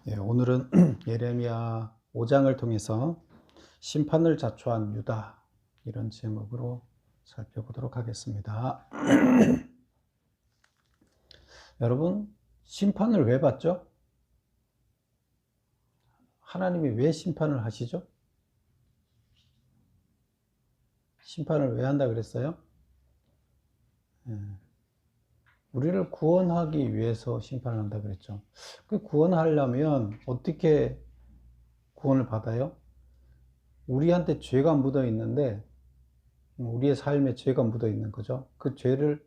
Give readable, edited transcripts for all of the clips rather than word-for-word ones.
오늘은 예레미야 5장을 통해서 심판을 자초한 유다, 이런 제목으로 살펴보도록 하겠습니다. 여러분, 심판을 왜 받죠? 하나님이 왜 심판을 하시죠? 심판을 왜 한다 그랬어요? 우리를 구원하기 위해서 심판을 한다 그랬죠. 그 구원하려면 어떻게 구원을 받아요? 우리한테 죄가 묻어 있는데, 우리의 삶에 죄가 묻어 있는 거죠. 그 죄를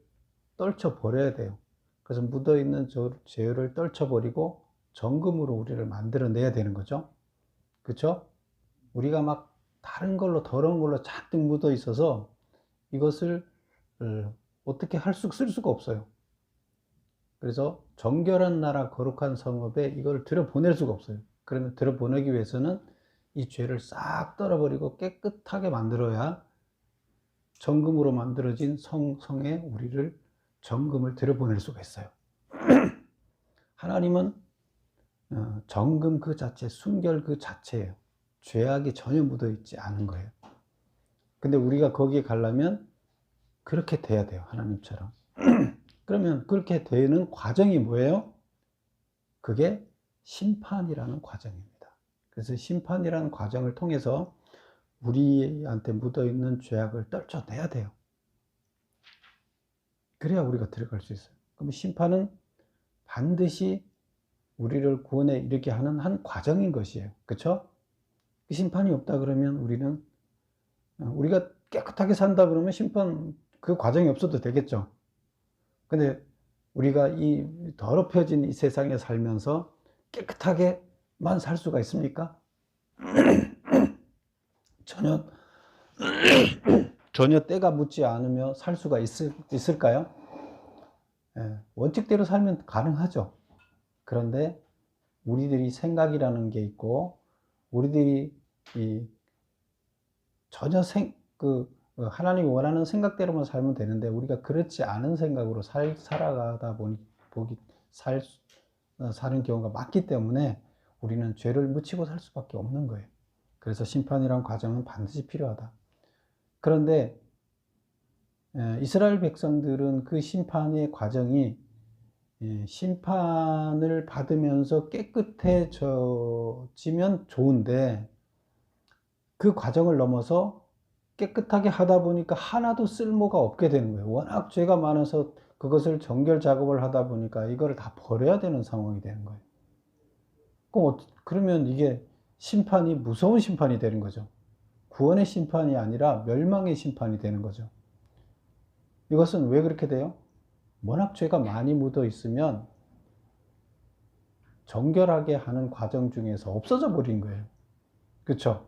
떨쳐 버려야 돼요. 그래서 묻어 있는 죄를 떨쳐 버리고 정금으로 우리를 만들어내야 되는 거죠. 그렇죠? 우리가 막 다른 걸로, 더러운 걸로 잔뜩 묻어 있어서 이것을 어떻게 쓸 수가 없어요. 그래서 정결한 나라 거룩한 성읍에 이걸 들여보낼 수가 없어요. 그러면 들여보내기 위해서는 이 죄를 싹 떨어버리고 깨끗하게 만들어야 정금으로 만들어진 성에 우리를 정금을 들여보낼 수가 있어요. 하나님은 정금 그 자체, 순결 그 자체예요. 죄악이 전혀 묻어 있지 않은 거예요. 근데 우리가 거기에 가려면 그렇게 돼야 돼요. 하나님처럼. 그러면 그렇게 되는 과정이 뭐예요? 그게 심판이라는 과정입니다. 그래서 심판이라는 과정을 통해서 우리한테 묻어 있는 죄악을 떨쳐내야 돼요. 그래야 우리가 들어갈 수 있어요. 그럼 심판은 반드시 우리를 구원에 이르게 하는 한 과정인 것이에요. 그렇죠? 그 심판이 없다 그러면 우리가 깨끗하게 산다 그러면 심판 그 과정이 없어도 되겠죠. 근데 우리가 이 더럽혀진 이 세상에 살면서 깨끗하게만 살 수가 있습니까? 전혀 때가 묻지 않으며 살 수가 있을까요? 원칙대로 살면 가능하죠. 그런데 우리들이 생각이라는 게 있고, 우리들이 전혀 하나님이 원하는 생각대로만 살면 되는데, 우리가 그렇지 않은 생각으로 살아가다 사는 경우가 많기 때문에 우리는 죄를 묻히고 살 수밖에 없는 거예요. 그래서 심판이란 과정은 반드시 필요하다. 그런데 이스라엘 백성들은 그 심판의 과정이 심판을 받으면서 깨끗해지면 좋은데, 그 과정을 넘어서 깨끗하게 하다 보니까 하나도 쓸모가 없게 되는 거예요. 워낙 죄가 많아서 그것을 정결 작업을 하다 보니까 이거를 다 버려야 되는 상황이 되는 거예요. 그러면 이게 심판이 무서운 심판이 되는 거죠. 구원의 심판이 아니라 멸망의 심판이 되는 거죠. 이것은 왜 그렇게 돼요? 워낙 죄가 많이 묻어 있으면 정결하게 하는 과정 중에서 없어져 버린 거예요. 그렇죠?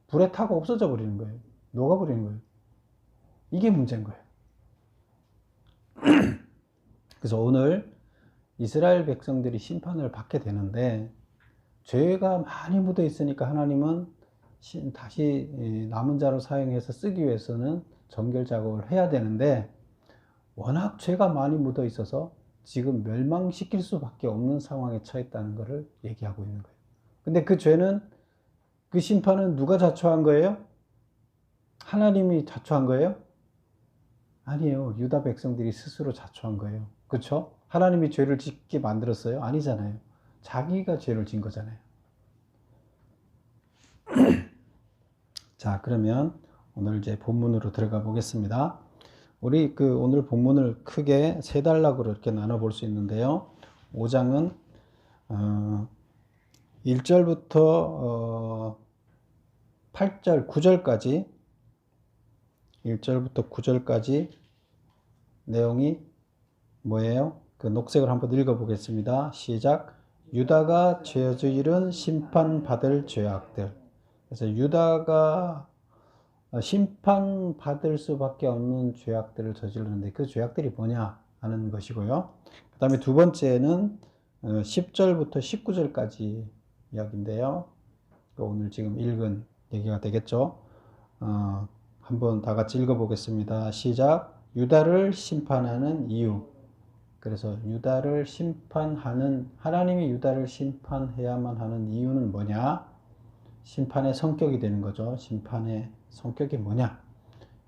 불에 타고 없어져 버리는 거예요. 녹아 버리는 거예요. 이게 문제인 거예요. 그래서 오늘 이스라엘 백성들이 심판을 받게 되는데, 죄가 많이 묻어 있으니까 하나님은 다시 남은 자로 사용해서 쓰기 위해서는 정결 작업을 해야 되는데, 워낙 죄가 많이 묻어 있어서 지금 멸망시킬 수밖에 없는 상황에 처했다는 것을 얘기하고 있는 거예요. 근데 그 심판은 누가 자초한 거예요? 하나님이 자초한 거예요? 아니에요. 유다 백성들이 스스로 자초한 거예요. 그렇죠? 하나님이 죄를 짓게 만들었어요? 아니잖아요. 자기가 죄를 진 거잖아요. 자, 그러면 오늘 이제 본문으로 들어가 보겠습니다. 우리 오늘 본문을 크게 세 단락으로 이렇게 나눠 볼 수 있는데요. 5장은 1절부터 8절, 9절까지 1절부터 9절까지 내용이 뭐예요? 그 녹색을 한번 읽어 보겠습니다. 시작. 유다가 저지른 심판받을 죄악들. 그래서 유다가 심판받을 수밖에 없는 죄악들을 저지르는데, 그 죄악들이 뭐냐 하는 것이고요. 그 다음에 두 번째는 10절부터 19절까지 이야기인데요. 오늘 지금 읽은 얘기가 되겠죠. 한번 다 같이 읽어보겠습니다. 시작. 유다를 심판하는 이유. 그래서 유다를 심판하는, 하나님이 유다를 심판해야만 하는 이유는 뭐냐? 심판의 성격이 되는 거죠. 심판의 성격이 뭐냐?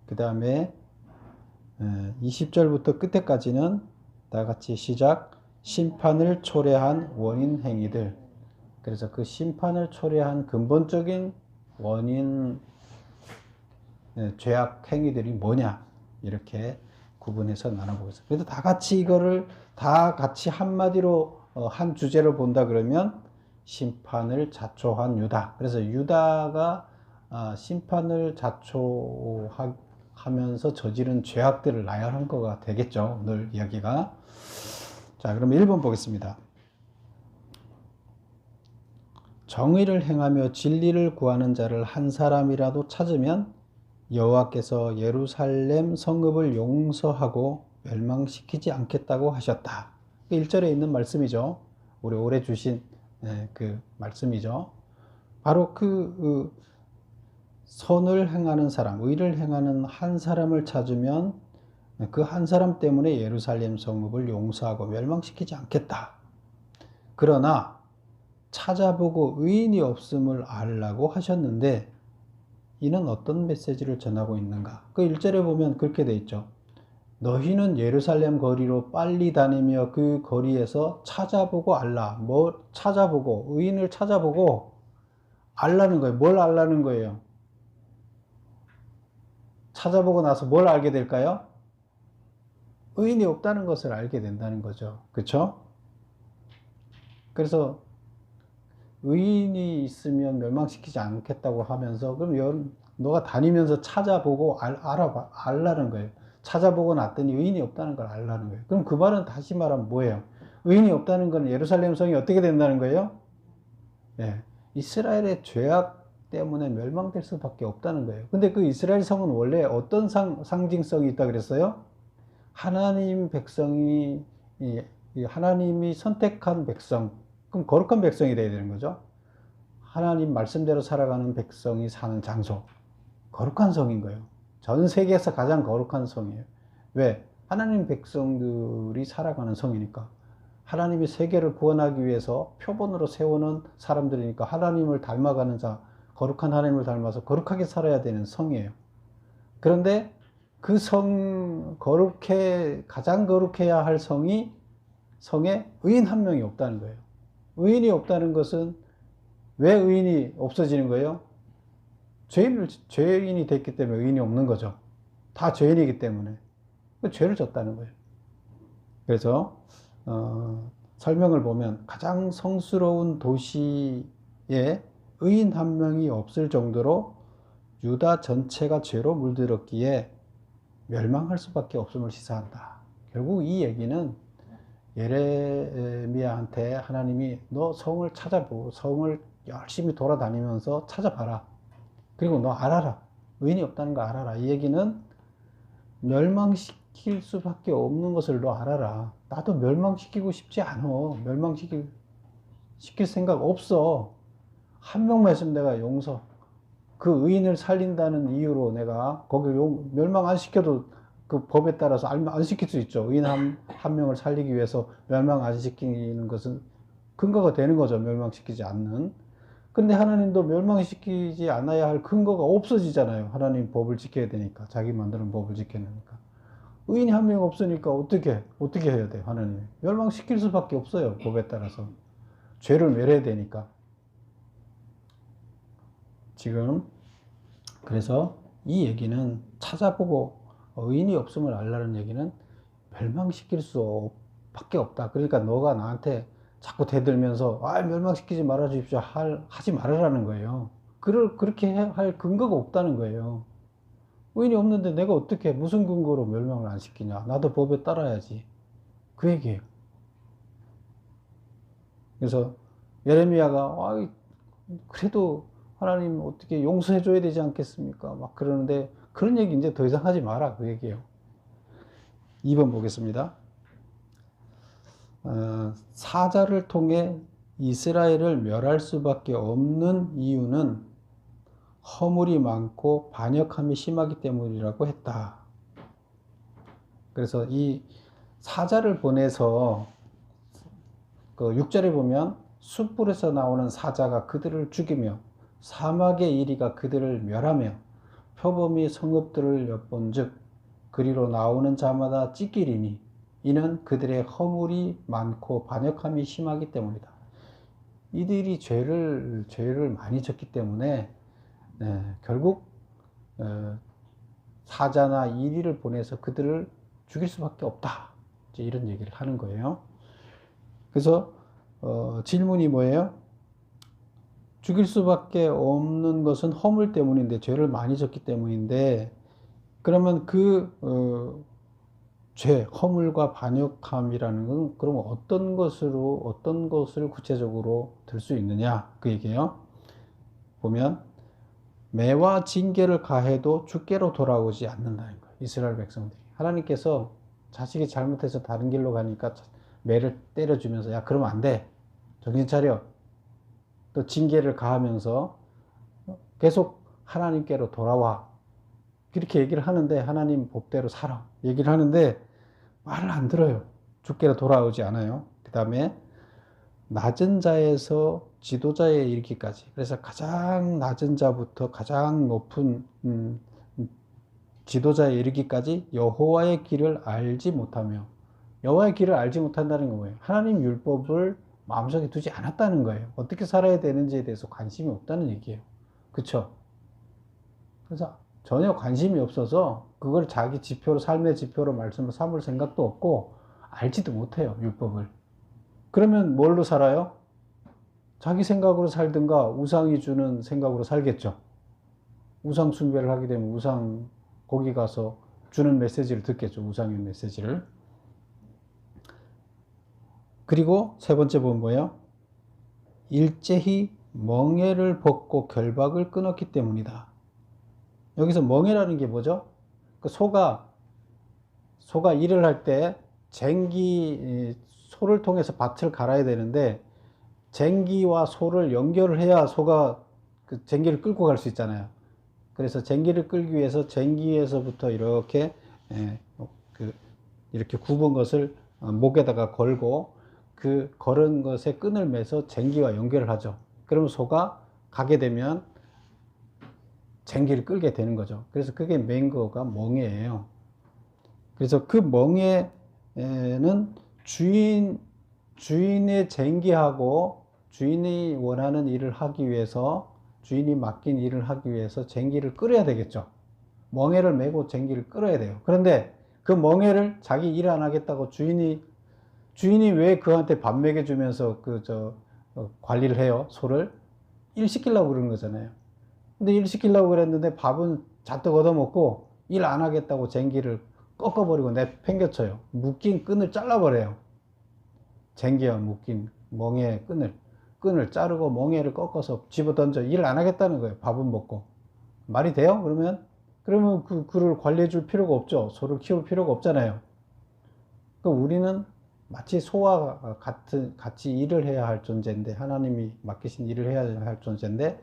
그 다음에 20절부터 끝에까지는 다 같이 시작. 심판을 초래한 원인 행위들. 그래서 그 심판을 초래한 근본적인 원인, 죄악 행위들이 뭐냐? 이렇게 구분해서 나눠보겠습니다. 그래도 다 같이 이거를 다 같이 한마디로 한 주제로 본다 그러면 심판을 자초한 유다. 그래서 유다가 심판을 자초하면서 저지른 죄악들을 나열한 거가 되겠죠. 오늘 이야기가. 자, 그럼 1번 보겠습니다. 정의를 행하며 진리를 구하는 자를 한 사람이라도 찾으면 여호와께서 예루살렘 성읍을 용서하고 멸망시키지 않겠다고 하셨다. 1절에 있는 말씀이죠. 우리 올해 주신 그 말씀이죠. 바로 그 선을 행하는 사람, 의를 행하는 한 사람을 찾으면 그 한 사람 때문에 예루살렘 성읍을 용서하고 멸망시키지 않겠다. 그러나 찾아보고 의인이 없음을 알라고 하셨는데 이는 어떤 메시지를 전하고 있는가? 그 1절에 보면 그렇게 돼 있죠. 너희는 예루살렘 거리로 빨리 다니며 그 거리에서 찾아보고 알라. 뭘 찾아보고, 의인을 찾아보고 알라는 거예요. 뭘 알라는 거예요? 찾아보고 나서 뭘 알게 될까요? 의인이 없다는 것을 알게 된다는 거죠. 그렇죠? 그래서 의인이 있으면 멸망시키지 않겠다고 하면서 그럼 너가 다니면서 찾아보고 알라는 거예요. 찾아보고 났더니 의인이 없다는 걸 알라는 거예요. 그럼 그 말은 다시 말하면 뭐예요? 의인이 없다는 건 예루살렘 성이 어떻게 된다는 거예요? 네. 이스라엘의 죄악 때문에 멸망될 수밖에 없다는 거예요. 근데 그 이스라엘 성은 원래 어떤 상징성이 있다 그랬어요? 하나님 백성이, 하나님이 선택한 백성, 그럼 거룩한 백성이 되어야 되는 거죠. 하나님 말씀대로 살아가는 백성이 사는 장소, 거룩한 성인 거예요. 전 세계에서 가장 거룩한 성이에요. 왜? 하나님 백성들이 살아가는 성이니까. 하나님이 세계를 구원하기 위해서 표본으로 세우는 사람들이니까 하나님을 닮아가는 자, 거룩한 하나님을 닮아서 거룩하게 살아야 되는 성이에요. 그런데 그 가장 거룩해야 할 성에 의인 한 명이 없다는 거예요. 의인이 없다는 것은 왜 의인이 없어지는 거예요? 죄인이 됐기 때문에 의인이 없는 거죠. 다 죄인이기 때문에. 죄를 졌다는 거예요. 그래서, 설명을 보면 가장 성스러운 도시에 의인 한 명이 없을 정도로 유다 전체가 죄로 물들었기에 멸망할 수밖에 없음을 시사한다. 결국 이 얘기는 예레미야한테 하나님이 너 성을 찾아보고 성을 열심히 돌아다니면서 찾아봐라. 그리고 너 알아라. 의인이 없다는 거 알아라. 이 얘기는 멸망시킬 수밖에 없는 것을 너 알아라. 나도 멸망시키고 싶지 않아. 멸망시킬 생각 없어. 한 명만 있으면 내가 그 의인을 살린다는 이유로 내가 거기 멸망 안 시켜도 그 법에 따라서 안 시킬 수 있죠. 의인 한 명을 살리기 위해서 멸망 안 시키는 것은 근거가 되는 거죠. 멸망시키지 않는. 근데 하나님도 멸망시키지 않아야 할 근거가 없어지잖아요. 하나님 법을 지켜야 되니까. 자기 만드는 법을 지켜야 되니까. 의인이 한 명 없으니까 어떻게 해야 돼요? 하나님. 멸망시킬 수밖에 없어요. 법에 따라서. 죄를 멸해야 되니까. 지금 그래서 이 얘기는 찾아보고 의인이 없음을 알라는 얘기는 멸망시킬 수밖에 없다. 그러니까 너가 나한테 자꾸 대들면서 멸망시키지 말아 주십시오 하지 말으라는 거예요. 그렇게 할 근거가 없다는 거예요. 의인이 없는데 내가 어떻게 무슨 근거로 멸망을 안 시키냐. 나도 법에 따라야지. 그 얘기예요. 그래서 예레미야가 그래도 하나님 어떻게 용서해 줘야 되지 않겠습니까? 막 그러는데 그런 얘기 이제 더 이상 하지 마라. 그 얘기예요. 2번 보겠습니다. 사자를 통해 이스라엘을 멸할 수밖에 없는 이유는 허물이 많고 반역함이 심하기 때문이라고 했다. 그래서 이 사자를 보내서 그 6절에 보면 숯불에서 나오는 사자가 그들을 죽이며 사막의 이리가 그들을 멸하며 표범이 성읍들을 엿본즉 그리로 나오는 자마다 찢기리니 이는 그들의 허물이 많고 반역함이 심하기 때문이다. 이들이 죄를 많이 졌기 때문에 결국 사자나 이리를 보내서 그들을 죽일 수밖에 없다. 이제 이런 얘기를 하는 거예요. 그래서 질문이 뭐예요? 죽일 수밖에 없는 것은 허물 때문인데, 죄를 많이 졌기 때문인데, 그러면 그 죄, 허물과 반역함이라는 건 그럼 어떤 것을 구체적으로 들 수 있느냐? 그 얘기예요. 보면 매와 징계를 가해도 주께로 돌아오지 않는다는 거예요. 이스라엘 백성들이. 하나님께서 자식이 잘못해서 다른 길로 가니까 매를 때려주면서 야, 그러면 안 돼. 정신 차려. 또 징계를 가하면서 계속 하나님께로 돌아와. 그렇게 얘기를 하는데 하나님 법대로 살아. 얘기를 하는데 말을 안 들어요. 주께로 돌아오지 않아요. 그 다음에 낮은 자에서 지도자에 이르기까지. 그래서 가장 낮은 자부터 가장 높은 지도자에 이르기까지 여호와의 길을 알지 못하며, 여호와의 길을 알지 못한다는 건 뭐예요? 하나님 율법을 마음속에 두지 않았다는 거예요. 어떻게 살아야 되는지에 대해서 관심이 없다는 얘기예요. 그쵸? 그래서 전혀 관심이 없어서 그걸 자기 지표로, 삶의 지표로 말씀을 삼을 생각도 없고 알지도 못해요, 율법을. 그러면 뭘로 살아요? 자기 생각으로 살든가 우상이 주는 생각으로 살겠죠. 우상 숭배를 하게 되면 우상 거기 가서 주는 메시지를 듣겠죠. 우상의 메시지를. 그리고 세 번째 본 뭐예요? 일제히 멍에를 벗고 결박을 끊었기 때문이다. 여기서 멍에라는 게 뭐죠? 그 소가 일을 할 때 소를 통해서 밭을 갈아야 되는데 쟁기와 소를 연결을 해야 소가 그 쟁기를 끌고 갈 수 있잖아요. 그래서 쟁기를 끌기 위해서 쟁기에서부터 이렇게 이렇게 굽은 것을 목에다가 걸고 그 걸은 것에 끈을 매서 쟁기와 연결을 하죠. 그러면 소가 가게 되면 쟁기를 끌게 되는 거죠. 그래서 그게 맨 거가 멍에예요. 그래서 그 멍에는 주인의 쟁기하고 주인이 원하는 일을 하기 위해서, 주인이 맡긴 일을 하기 위해서 쟁기를 끌어야 되겠죠. 멍에를 메고 쟁기를 끌어야 돼요. 그런데 그 멍에를 자기 일 안 하겠다고 주인이 왜 그한테 밥 먹여주면서 관리를 해요? 소를 일 시키려고 그러는 거잖아요. 근데 일 시키려고 그랬는데 밥은 잔뜩 얻어먹고 일 안 하겠다고 쟁기를 꺾어버리고 내팽겨쳐요. 묶인 끈을 잘라버려요. 쟁기와 묶인 멍에 끈을 자르고 멍에를 꺾어서 집어던져. 일 안 하겠다는 거예요. 밥은 먹고. 말이 돼요? 그러면 그를 관리해 줄 필요가 없죠. 소를 키울 필요가 없잖아요. 그러니까 우리는 마치 소와 같이 일을 해야 할 존재인데, 하나님이 맡기신 일을 해야 할 존재인데,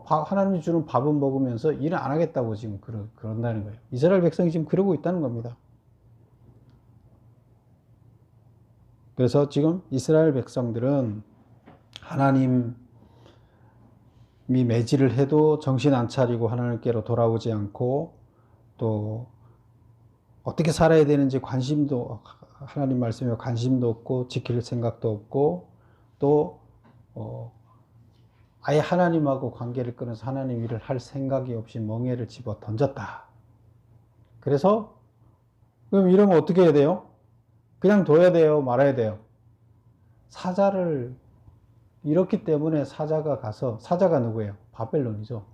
하나님이 주는 밥은 먹으면서 일을 안 하겠다고 지금 그런다는 거예요. 이스라엘 백성이 지금 그러고 있다는 겁니다. 그래서 지금 이스라엘 백성들은 하나님이 매질을 해도 정신 안 차리고 하나님께로 돌아오지 않고, 또 어떻게 살아야 되는지 하나님 말씀에 관심도 없고 지킬 생각도 없고, 또 아예 하나님하고 관계를 끊어서 하나님 일을 할 생각이 없이 멍에를 집어 던졌다. 그래서 그럼 이러면 어떻게 해야 돼요? 그냥 둬야 돼요? 말아야 돼요? 사자를 이렇기 때문에 사자가 누구예요? 바벨론이죠.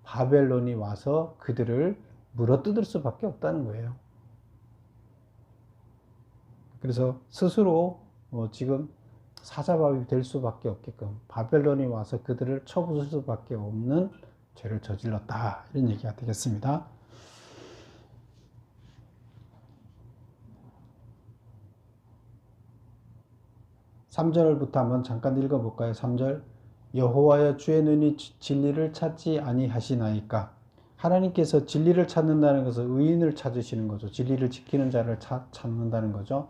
바벨론이 와서 그들을 물어뜯을 수밖에 없다는 거예요. 그래서 스스로 지금 사자밥이 될 수밖에 없게끔 바벨론이 와서 그들을 쳐부술 수밖에 없는 죄를 저질렀다. 이런 얘기가 되겠습니다. (3절부터) 한번 잠깐 읽어볼까요? (3절) 여호와여 주의 눈이 진리를 찾지 아니하시나이까 하나님께서 진리를 찾는다는 것은 의인을 찾으시는 거죠. 진리를 지키는 자를 찾는다는 거죠.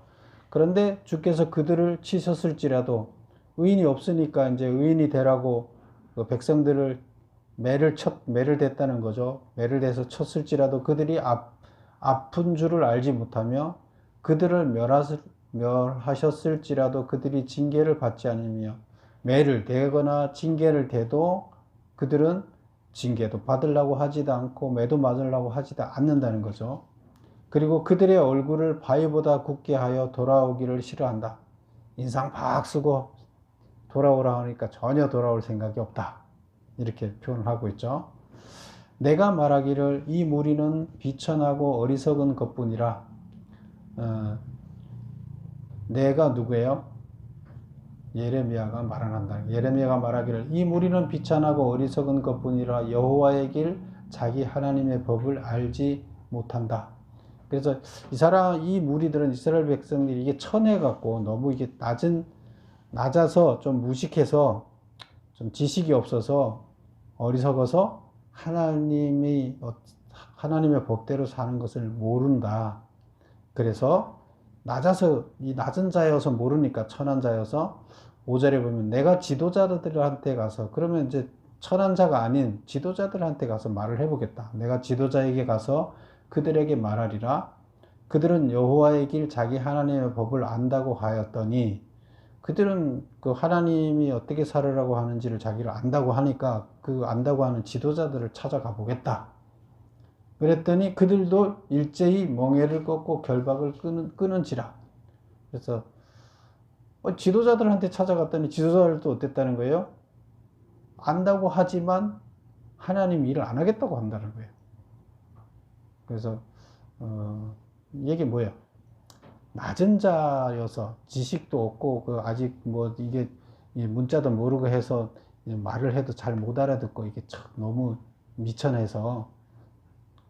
그런데 주께서 그들을 치셨을지라도 의인이 없으니까 이제 의인이 되라고 그 백성들을 매를 댔다는 거죠. 매를 대서 쳤을지라도 그들이 아픈 줄을 알지 못하며 그들을 멸하셨을지라도 그들이 징계를 받지 않으며 매를 대거나 징계를 대도 그들은 징계도 받으려고 하지도 않고 매도 맞으려고 하지도 않는다는 거죠. 그리고 그들의 얼굴을 바위보다 굳게 하여 돌아오기를 싫어한다. 인상 팍 쓰고 돌아오라 하니까 전혀 돌아올 생각이 없다. 이렇게 표현을 하고 있죠. 내가 말하기를 이 무리는 비천하고 어리석은 것뿐이라. 내가 누구예요? 예레미야가 말한다. 예레미야가 말하기를 이 무리는 비천하고 어리석은 것뿐이라 여호와의 길 자기 하나님의 법을 알지 못한다. 그래서 이 무리들은 이스라엘 백성들이 이게 천해 갖고 너무 이게 낮아서 좀 무식해서 좀 지식이 없어서 어리석어서 하나님의 법대로 사는 것을 모른다. 그래서 이 낮은 자여서 모르니까 천한 자여서 5절에 보면 내가 지도자들한테 가서 그러면 이제 천한 자가 아닌 지도자들한테 가서 말을 해보겠다. 내가 지도자에게 가서 그들에게 말하리라. 그들은 여호와의 길 자기 하나님의 법을 안다고 하였더니 그들은 그 하나님이 어떻게 살으라고 하는지를 자기를 안다고 하니까 그 안다고 하는 지도자들을 찾아가 보겠다. 그랬더니 그들도 일제히 멍에를 꺾고 결박을 끄는지라. 그래서 지도자들한테 찾아갔더니 지도자들도 어땠다는 거예요? 안다고 하지만 하나님 일을 안 하겠다고 한다는 거예요. 그래서 이게 뭐예요? 낮은 자여서 지식도 없고 그 아직 뭐 이게 문자도 모르고 해서 말을 해도 잘 못 알아듣고 이게 참 너무 미천해서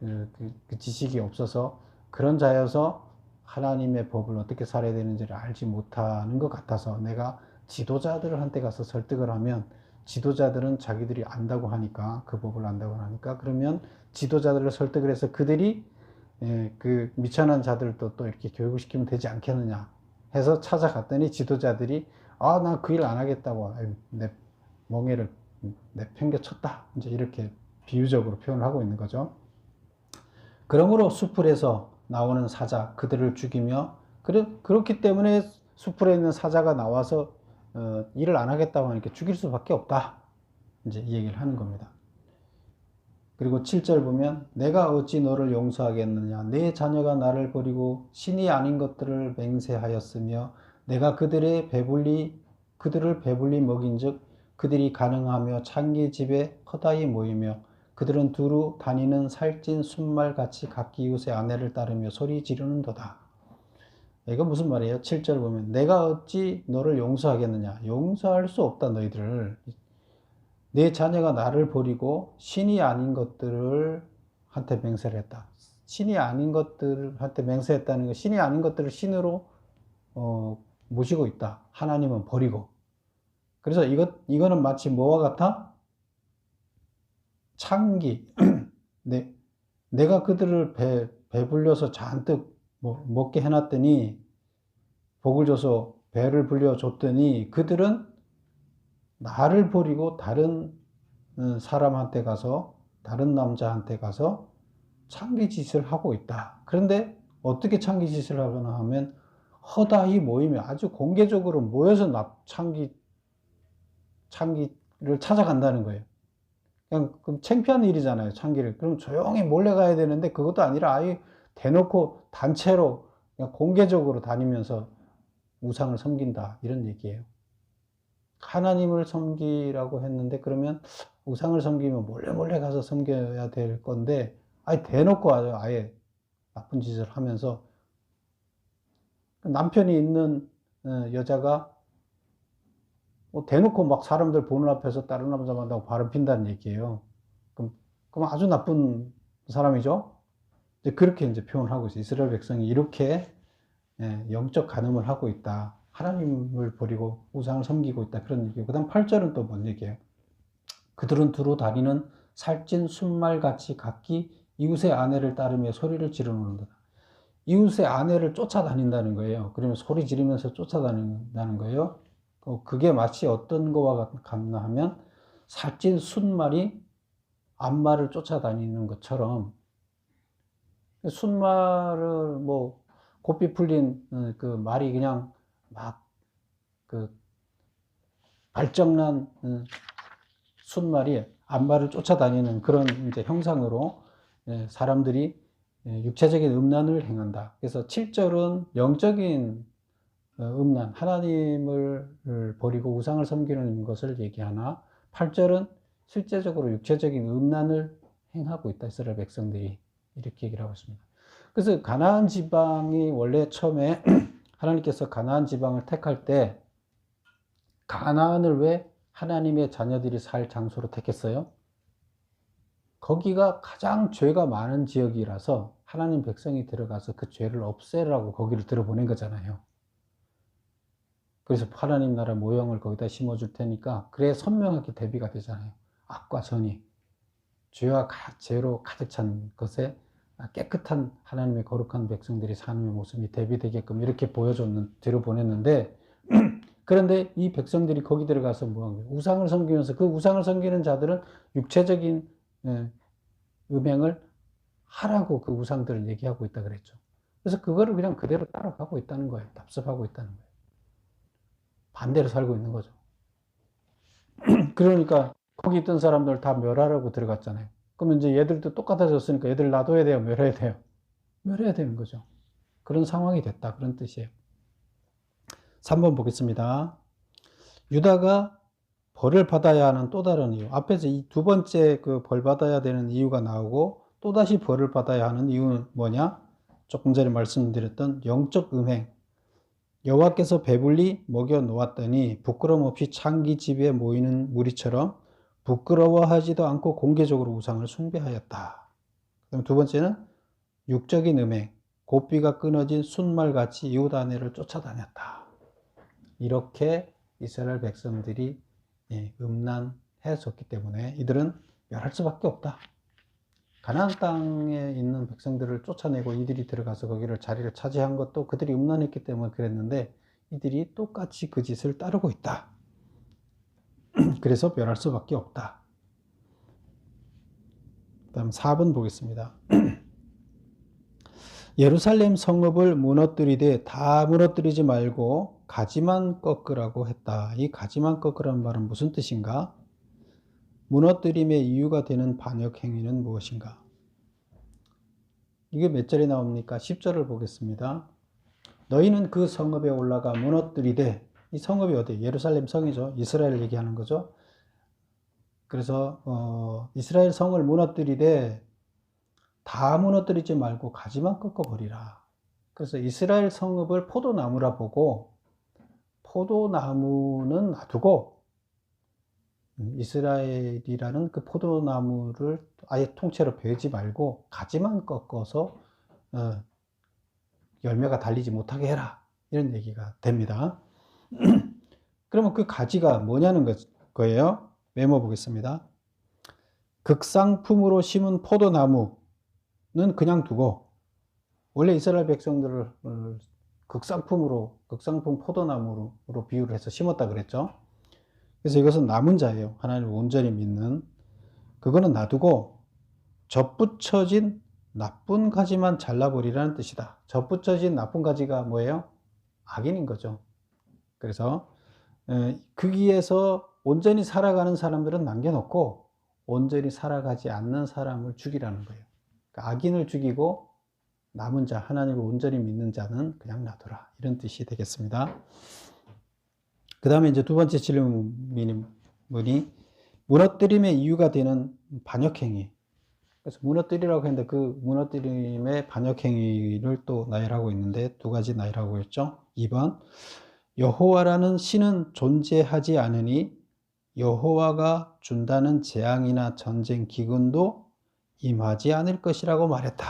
그 지식이 없어서 그런 자여서 하나님의 법을 어떻게 살아야 되는지를 알지 못하는 것 같아서 내가 지도자들한테 가서 설득을 하면 지도자들은 자기들이 안다고 하니까 그 법을 안다고 하니까 그러면 지도자들을 설득을 해서 그들이 그 미천한 자들도 또 이렇게 교육을 시키면 되지 않겠느냐 해서 찾아갔더니 지도자들이 나 그 일 안 하겠다고 내 멍에를 내팽겨 쳤다 이제 이렇게 비유적으로 표현을 하고 있는 거죠. 그러므로 수풀에서 나오는 사자 그들을 죽이며 그렇기 때문에 수풀에 있는 사자가 나와서 일을 안 하겠다고 하니까 죽일 수밖에 없다 이제 이 얘기를 하는 겁니다. 그리고 7절 보면 내가 어찌 너를 용서하겠느냐 내 자녀가 나를 버리고 신이 아닌 것들을 맹세하였으며 내가 그들을 배불리 먹인즉 그들이 가능하며 창기 집에 허다히 모이며 그들은 두루 다니는 살찐 순말같이 각기 이웃의 아내를 따르며 소리 지르는도다. 이거 무슨 말이에요? 7절 보면 내가 어찌 너를 용서하겠느냐 용서할 수 없다 너희들을 내 자녀가 나를 버리고 신이 아닌 것들을 한테 맹세를 했다. 신이 아닌 것들한테 맹세했다는 거 신이 아닌 것들을 신으로 모시고 있다. 하나님은 버리고. 그래서 이거는 마치 뭐와 같아? 창기. 내가 그들을 배불려서 잔뜩 먹게 해놨더니 복을 줘서 배를 불려줬더니 그들은 나를 버리고 다른 사람한테 가서 다른 남자한테 가서 창기짓을 하고 있다. 그런데 어떻게 창기짓을 하거나 하면 허다히 모이며 아주 공개적으로 모여서 창기를 찾아간다는 거예요. 그냥 창피한 일이잖아요. 창기를. 그럼 조용히 몰래 가야 되는데 그것도 아니라 아예 대놓고 단체로 그냥 공개적으로 다니면서 우상을 섬긴다. 이런 얘기예요. 하나님을 섬기라고 했는데 그러면 우상을 섬기면 몰래 가서 섬겨야 될 건데 아예 대놓고 아예 나쁜 짓을 하면서 남편이 있는 여자가 대놓고 막 사람들 보는 앞에서 다른 남자 만나고 바람 핀다는 얘기예요. 그럼 아주 나쁜 사람이죠. 이제 그렇게 이제 표현을 하고 있어요. 이스라엘 백성이 이렇게 영적 간음을 하고 있다. 하나님을 버리고 우상을 섬기고 있다. 그런 얘기예요. 그 다음 8절은 또 뭔 얘기예요? 그들은 두루 다니는 살찐 순말같이 각기 이웃의 아내를 따르며 소리를 지르는다. 이웃의 아내를 쫓아다닌다는 거예요. 그러면 소리 지르면서 쫓아다닌다는 거예요. 그게 마치 어떤 거와 같나 하면 살찐 순말이 암말을 쫓아다니는 것처럼, 순말을 뭐 곱비 풀린 그 말이 그냥 막 그 발정난 순말이 암말을 쫓아다니는 그런 이제 형상으로 사람들이 육체적인 음란을 행한다. 그래서 7절은 영적인 음란, 하나님을 버리고 우상을 섬기는 것을 얘기하나 8절은 실제적으로 육체적인 음란을 행하고 있다. 이스라엘 백성들이 이렇게 얘기를 하고 있습니다. 그래서 가나안 지방이 원래 처음에 하나님께서 가나안 지방을 택할 때 가나안을 왜 하나님의 자녀들이 살 장소로 택했어요? 거기가 가장 죄가 많은 지역이라서 하나님 백성이 들어가서 그 죄를 없애라고 거기를 들어보낸 거잖아요. 그래서 하나님 나라 모형을 거기다 심어줄 테니까 그래 선명하게 대비가 되잖아요. 악과 선이 죄와 죄로 가득 찬 것에 깨끗한 하나님의 거룩한 백성들이 사는 모습이 대비되게끔 이렇게 들어보냈는데 그런데 이 백성들이 거기 들어가서 뭐한 거예요? 우상을 섬기면서 그 우상을 섬기는 자들은 육체적인 음행을 하라고 그 우상들을 얘기하고 있다 그랬죠. 그래서 그거를 그냥 그대로 따라가고 있다는 거예요. 답습하고 있다는 거예요. 반대로 살고 있는 거죠. 그러니까 거기 있던 사람들 다 멸하라고 들어갔잖아요. 그러면 이제 얘들도 똑같아졌으니까 얘들 놔둬야 돼요? 멸해야 돼요? 멸해야 되는 거죠. 그런 상황이 됐다. 그런 뜻이에요. 3번 보겠습니다. 유다가 벌을 받아야 하는 또 다른 이유. 앞에서 이 두 번째 그 벌 받아야 되는 이유가 나오고 또다시 벌을 받아야 하는 이유는 뭐냐? 조금 전에 말씀드렸던 영적 음행. 여호와께서 배불리 먹여 놓았더니 부끄럼 없이 창기 집에 모이는 무리처럼 부끄러워하지도 않고 공개적으로 우상을 숭배하였다. 그럼 두 번째는 육적인 음행. 고삐가 끊어진 순말같이 이웃 아내를 쫓아다녔다. 이렇게 이스라엘 백성들이 음란해졌기 때문에 이들은 멸할 수밖에 없다. 가나안 땅에 있는 백성들을 쫓아내고 이들이 들어가서 거기를 자리를 차지한 것도 그들이 음란했기 때문에 그랬는데 이들이 똑같이 그 짓을 따르고 있다. 그래서 멸할 수밖에 없다. 다음 4번 보겠습니다. 예루살렘 성읍을 무너뜨리되 다 무너뜨리지 말고 가지만 꺾으라고 했다. 이 가지만 꺾으라는 말은 무슨 뜻인가? 무너뜨림의 이유가 되는 반역 행위는 무엇인가? 이게 몇 절에 나옵니까? 10절을 보겠습니다. 너희는 그 성읍에 올라가 무너뜨리되, 이 성읍이 어디? 예루살렘 성이죠. 이스라엘 얘기하는 거죠. 그래서 이스라엘 성을 무너뜨리되 다 무너뜨리지 말고 가지만 꺾어버리라. 그래서 이스라엘 성읍을 포도나무라 보고 포도나무는 놔두고 이스라엘이라는 그 포도나무를 아예 통째로 베지 말고 가지만 꺾어서 열매가 달리지 못하게 해라. 이런 얘기가 됩니다. 그러면 그 가지가 뭐냐는 거예요. 메모 보겠습니다. 극상품으로 심은 포도나무는 그냥 두고 원래 이스라엘 백성들을 극상품 포도나무로 비유를 해서 심었다 그랬죠. 그래서 이것은 남은 자예요. 하나님을 온전히 믿는. 그거는 놔두고 접붙여진 나쁜 가지만 잘라버리라는 뜻이다. 접붙여진 나쁜 가지가 뭐예요? 악인인 거죠. 그래서 거기에서 온전히 살아가는 사람들은 남겨놓고 온전히 살아가지 않는 사람을 죽이라는 거예요. 그러니까 악인을 죽이고 남은 자, 하나님을 온전히 믿는 자는 그냥 놔둬라. 이런 뜻이 되겠습니다. 그 다음에 이제 두 번째 질문이 무너뜨림의 이유가 되는 반역행위. 그래서 무너뜨리라고 했는데 그 무너뜨림의 반역행위를 또 나열하고 있는데 두 가지 나열하고 있죠. 2번 여호와라는 신은 존재하지 않으니 여호와가 준다는 재앙이나 전쟁 기근도 임하지 않을 것이라고 말했다.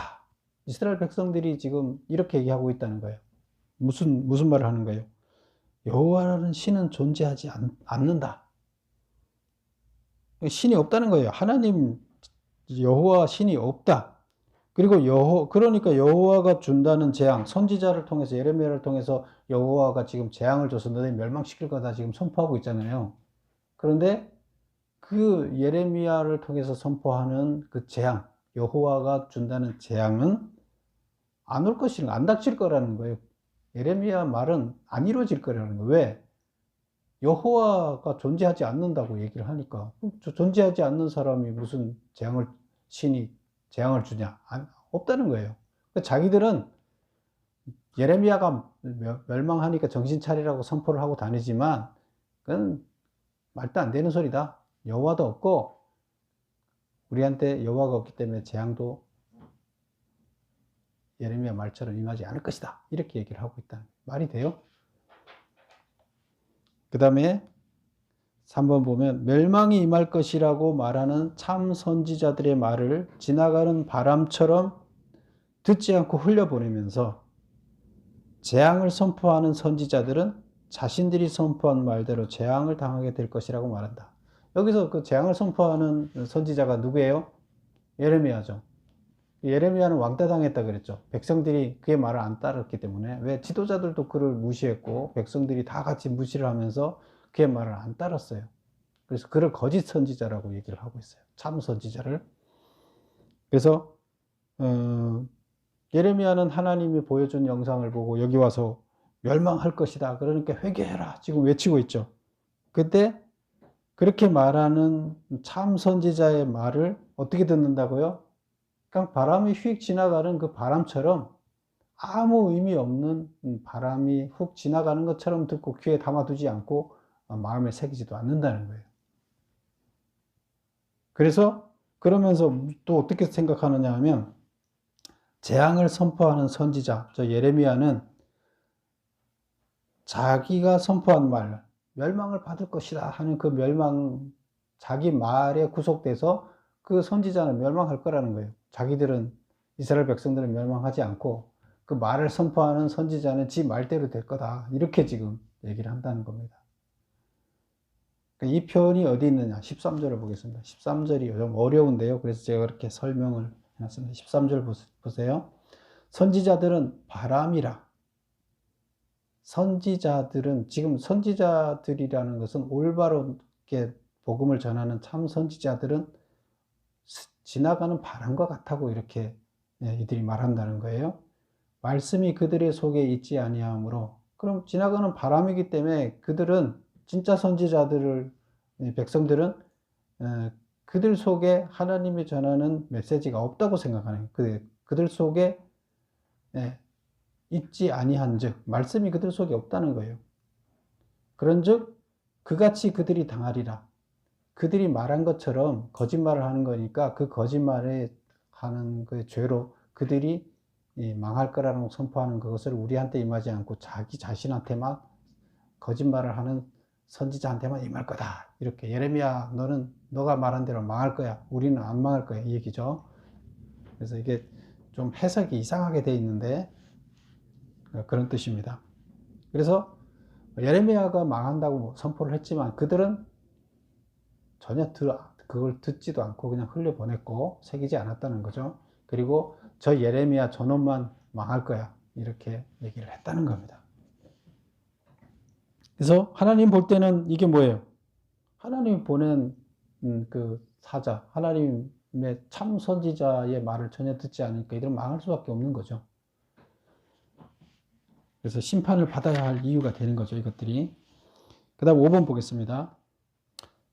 이스라엘 백성들이 지금 이렇게 얘기하고 있다는 거예요. 무슨 말을 하는 거예요? 여호와라는 신은 존재하지 않는다. 신이 없다는 거예요. 하나님 여호와 신이 없다. 그리고 그러니까 여호와가 준다는 재앙, 선지자를 통해서, 예레미야를 통해서 여호와가 지금 재앙을 줘서 너희 멸망시킬 거다 지금 선포하고 있잖아요. 그런데 그 예레미야를 통해서 선포하는 그 재앙, 여호와가 준다는 재앙은 안 올 것이라는, 안 닥칠 거라는 거예요. 예레미야 말은 안 이루어질 거라는 거예요. 왜? 여호와가 존재하지 않는다고 얘기를 하니까. 존재하지 않는 사람이 무슨 신이 재앙을 주냐? 없다는 거예요. 자기들은 예레미야가 멸망하니까 정신 차리라고 선포를 하고 다니지만 그건 말도 안 되는 소리다. 여호와도 없고 우리한테 여호와가 없기 때문에 재앙도 예레미야 말처럼 임하지 않을 것이다. 이렇게 얘기를 하고 있다. 말이 돼요? 그 다음에 3번 보면 멸망이 임할 것이라고 말하는 참 선지자들의 말을 지나가는 바람처럼 듣지 않고 흘려보내면서 재앙을 선포하는 선지자들은 자신들이 선포한 말대로 재앙을 당하게 될 것이라고 말한다. 여기서 그 재앙을 선포하는 선지자가 누구예요? 예레미야죠. 예레미야는 왕따 당했다 그랬죠. 백성들이 그의 말을 안 따랐기 때문에. 왜? 지도자들도 그를 무시했고 백성들이 다 같이 무시를 하면서 그의 말을 안 따랐어요. 그래서 그를 거짓 선지자라고 얘기를 하고 있어요. 참 선지자를. 그래서 예레미야는 하나님이 보여준 영상을 보고 여기 와서 멸망할 것이다. 그러니까 회개해라. 지금 외치고 있죠. 그때 그렇게 말하는 참 선지자의 말을 어떻게 듣는다고요? 그냥 바람이 휙 지나가는 그 바람처럼 아무 의미 없는 바람이 훅 지나가는 것처럼 듣고 귀에 담아두지 않고 마음에 새기지도 않는다는 거예요. 그래서 그러면서 또 어떻게 생각하느냐 하면 재앙을 선포하는 선지자, 저 예레미야는 자기가 선포한 말, 멸망을 받을 것이다 하는 그 자기 말에 구속돼서 그 선지자는 멸망할 거라는 거예요. 자기들은, 이스라엘 백성들은 멸망하지 않고 그 말을 선포하는 선지자는 지 말대로 될 거다. 이렇게 지금 얘기를 한다는 겁니다. 이 표현이 어디 있느냐? 13절을 보겠습니다. 13절이 좀 어려운데요. 그래서 제가 그렇게 설명을 해놨습니다. 13절 보세요. 선지자들은 바람이라. 선지자들은, 지금 선지자들이라는 것은 올바르게 복음을 전하는 참 선지자들은 지나가는 바람과 같다고 이렇게 이들이 말한다는 거예요. 말씀이 그들의 속에 있지 아니하므로, 그럼 지나가는 바람이기 때문에 그들은, 진짜 선지자들을, 백성들은 그들 속에 하나님이 전하는 메시지가 없다고 생각하는 거예요. 그들 속에 있지 아니한 즉, 말씀이 그들 속에 없다는 거예요. 그런즉 그같이 그들이 당하리라. 그들이 말한 것처럼 거짓말을 하는 거니까 그 거짓말에 하는 그 죄로 그들이 망할 거라는 선포하는 그것을 우리한테 임하지 않고 자기 자신한테만, 거짓말을 하는 선지자한테만 임할 거다. 이렇게 예레미야, 너가 말한 대로 망할 거야. 우리는 안 망할 거야. 이 얘기죠. 그래서 이게 좀 해석이 이상하게 돼 있는데 그런 뜻입니다. 그래서 예레미야가 망한다고 선포를 했지만 그들은 전혀 그걸 듣지도 않고 그냥 흘려보냈고 새기지 않았다는 거죠. 그리고 저 예레미야 저놈만 망할 거야. 이렇게 얘기를 했다는 겁니다. 그래서 하나님 볼 때는 이게 뭐예요? 하나님이 보낸 그 사자, 하나님의 참 선지자의 말을 전혀 듣지 않으니까 이들은 망할 수밖에 없는 거죠. 그래서 심판을 받아야 할 이유가 되는 거죠, 이것들이. 그 다음 5번 보겠습니다.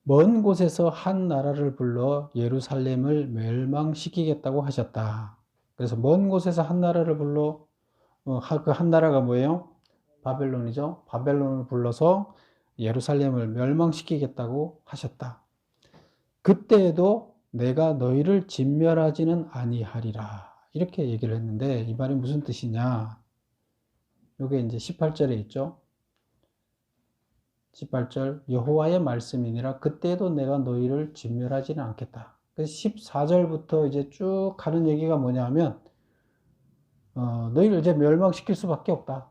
먼 곳에서 한 나라를 불러 예루살렘을 멸망시키겠다고 하셨다. 그래서 먼 곳에서 한 나라를 불러, 그 한 나라가 뭐예요? 바벨론이죠. 바벨론을 불러서 예루살렘을 멸망시키겠다고 하셨다. 그때에도 내가 너희를 진멸하지는 아니하리라. 이렇게 얘기를 했는데 이 말이 무슨 뜻이냐? 이게 이제 18절에 있죠. 18절 여호와의 말씀이니라 그때도 내가 너희를 진멸하지는 않겠다. 그래서 14절부터 이제 쭉 가는 얘기가 뭐냐면 너희를 이제 멸망시킬 수밖에 없다.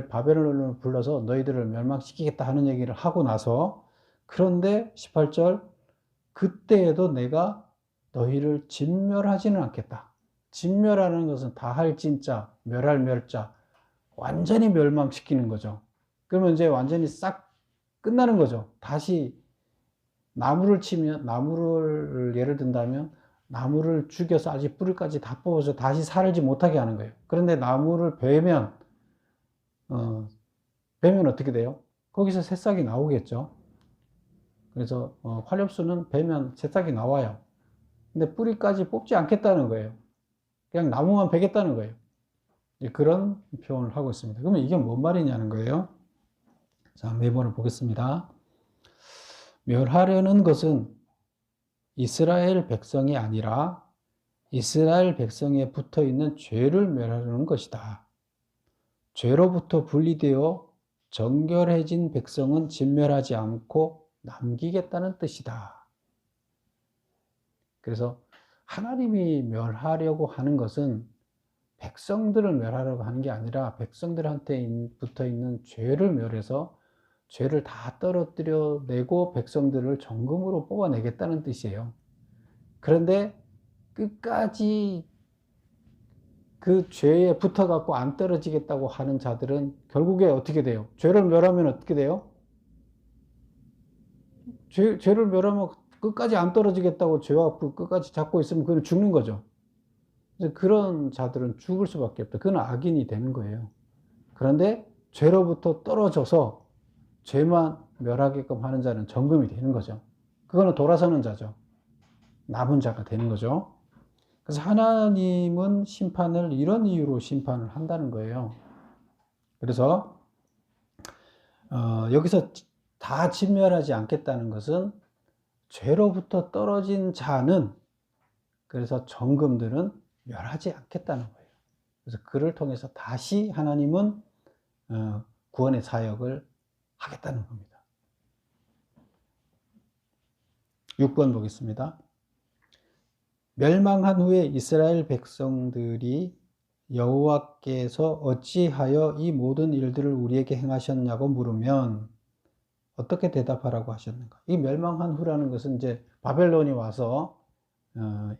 바벨론을 불러서 너희들을 멸망시키겠다 하는 얘기를 하고 나서, 그런데 18절 그때에도 내가 너희를 진멸하지는 않겠다. 진멸하는 것은 다할 진짜, 멸할 멸자, 완전히 멸망시키는 거죠. 그러면 이제 완전히 싹 끝나는 거죠. 다시 나무를 치면, 나무를 예를 든다면 나무를 죽여서 아직 뿌리까지 다 뽑아서 다시 살지 못하게 하는 거예요. 그런데 나무를 베면 어떻게 돼요? 거기서 새싹이 나오겠죠. 그래서 화렵수는 베면 새싹이 나와요. 근데 뿌리까지 뽑지 않겠다는 거예요. 그냥 나무만 베겠다는 거예요. 그런 표현을 하고 있습니다. 그러면 이게 뭔 말이냐는 거예요. 자, 매번을 보겠습니다. 멸하려는 것은 이스라엘 백성이 아니라 이스라엘 백성에 붙어 있는 죄를 멸하려는 것이다. 죄로부터 분리되어 정결해진 백성은 진멸하지 않고 남기겠다는 뜻이다. 그래서 하나님이 멸하려고 하는 것은 백성들을 멸하려고 하는 게 아니라 백성들한테 붙어 있는 죄를 멸해서 죄를 다 떨어뜨려 내고 백성들을 정금으로 뽑아내겠다는 뜻이에요. 그런데 끝까지 그 죄에 붙어갖고 안 떨어지겠다고 하는 자들은 결국에 어떻게 돼요? 죄를 멸하면 어떻게 돼요? 죄를 멸하면 끝까지 안 떨어지겠다고 죄와 끝까지 잡고 있으면 그건 죽는 거죠. 그런 자들은 죽을 수밖에 없다. 그건 악인이 되는 거예요. 그런데 죄로부터 떨어져서 죄만 멸하게끔 하는 자는 정금이 되는 거죠. 그거는 돌아서는 자죠. 남은 자가 되는 거죠. 그래서 하나님은 심판을 이런 이유로 심판을 한다는 거예요. 그래서 여기서 다 진멸하지 않겠다는 것은 죄로부터 떨어진 자는, 그래서 정금들은 멸하지 않겠다는 거예요. 그래서 그를 통해서 다시 하나님은 구원의 사역을 하겠다는 겁니다. 6번 보겠습니다. 멸망한 후에 이스라엘 백성들이 여호와께서 어찌하여 이 모든 일들을 우리에게 행하셨냐고 물으면 어떻게 대답하라고 하셨는가? 이 멸망한 후라는 것은 이제 바벨론이 와서